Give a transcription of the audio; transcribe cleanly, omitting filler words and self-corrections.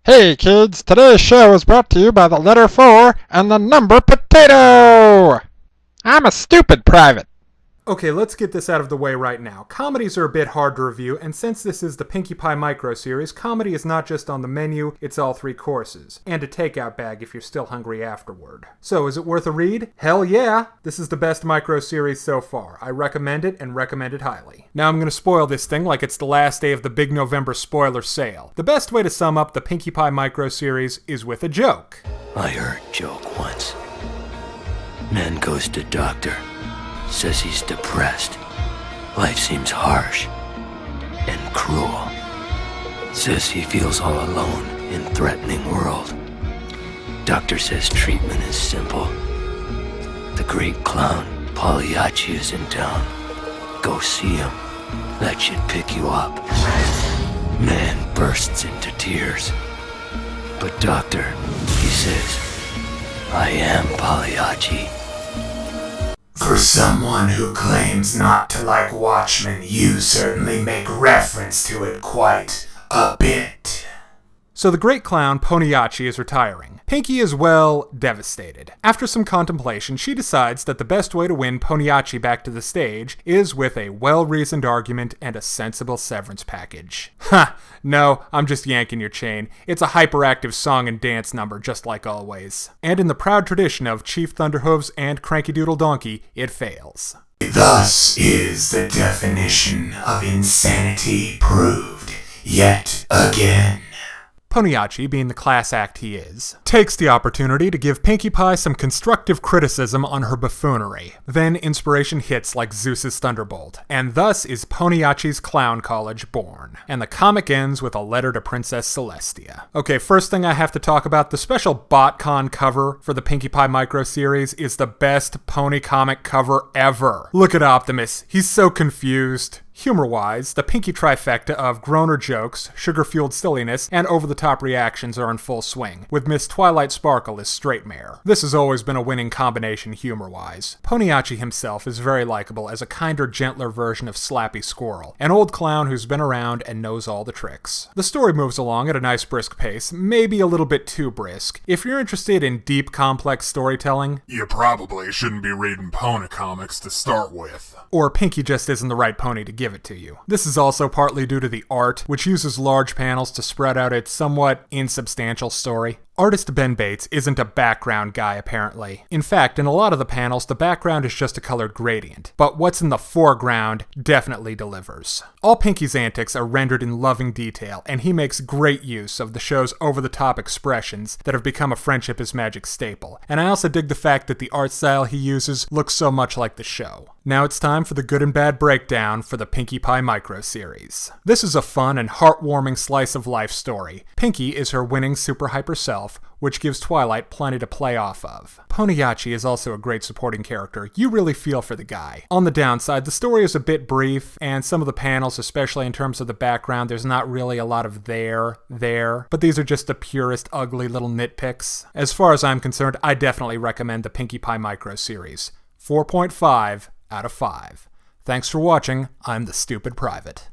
Hey kids, today's show is brought to you by the letter 4 and the number potato! I'm a stupid private. Okay, let's get this out of the way right now. Comedies are a bit hard to review, and since this is the Pinkie Pie micro-series, comedy is not just on the menu, it's all 3 courses. And a takeout bag if you're still hungry afterward. So, is it worth a read? Hell yeah! This is the best micro-series so far. I recommend it, and recommend it highly. Now I'm gonna spoil this thing like it's the last day of the big November spoiler sale. The best way to sum up the Pinkie Pie micro-series is with a joke. I heard a joke once. Man goes to doctor. Says he's depressed. Life seems harsh and cruel. Says he feels all alone in threatening world. Doctor says treatment is simple. The great clown Pagliacci is in town. Go see him. That should pick you up. Man bursts into tears. But doctor, he says, I am Pagliacci. For someone who claims not to like Watchmen, you certainly make reference to it quite a bit. So the great clown Pagliacci is retiring. Pinkie is, well, devastated. After some contemplation, she decides that the best way to win Pagliacci back to the stage is with a well-reasoned argument and a sensible severance package. Ha! No, I'm just yanking your chain. It's a hyperactive song and dance number, just like always. And in the proud tradition of Chief Thunderhooves and Cranky Doodle Donkey, it fails. Thus is the definition of insanity proved yet again. Pagliacci, being the class act he is, takes the opportunity to give Pinkie Pie some constructive criticism on her buffoonery. Then inspiration hits like Zeus's thunderbolt, and thus is Pagliacci's Clown College born. And the comic ends with a letter to Princess Celestia. Okay, first thing I have to talk about, the special BotCon cover for the Pinkie Pie micro series is the best pony comic cover ever. Look at Optimus, he's so confused. Humor-wise, the Pinkie trifecta of groaner jokes, sugar-fueled silliness, and over-the-top reactions are in full swing, with Miss Twilight Sparkle as straight mare. This has always been a winning combination humor-wise. Pagliacci himself is very likable as a kinder, gentler version of Slappy Squirrel, an old clown who's been around and knows all the tricks. The story moves along at a nice brisk pace, maybe a little bit too brisk. If you're interested in deep, complex storytelling, you probably shouldn't be reading pony comics to start with. Or Pinkie just isn't the right pony to give it to you. This is also partly due to the art, which uses large panels to spread out its somewhat insubstantial story. Artist Ben Bates isn't a background guy, apparently. In fact, in a lot of the panels, the background is just a colored gradient, but what's in the foreground definitely delivers. All Pinkie's antics are rendered in loving detail, and he makes great use of the show's over-the-top expressions that have become a Friendship is Magic staple, and I also dig the fact that the art style he uses looks so much like the show. Now it's time for the good and bad breakdown for the Pinkie Pie micro-series. This is a fun and heartwarming slice-of-life story. Pinkie is her winning super-hyper self, which gives Twilight plenty to play off of. Pagliacci is also a great supporting character. You really feel for the guy. On the downside, the story is a bit brief, and some of the panels, especially in terms of the background, there's not really a lot of there, but these are just the purest, ugly little nitpicks. As far as I'm concerned, I definitely recommend the Pinkie Pie micro-series. 4.5 out of 5. Thanks for watching. I'm the Stupid Private.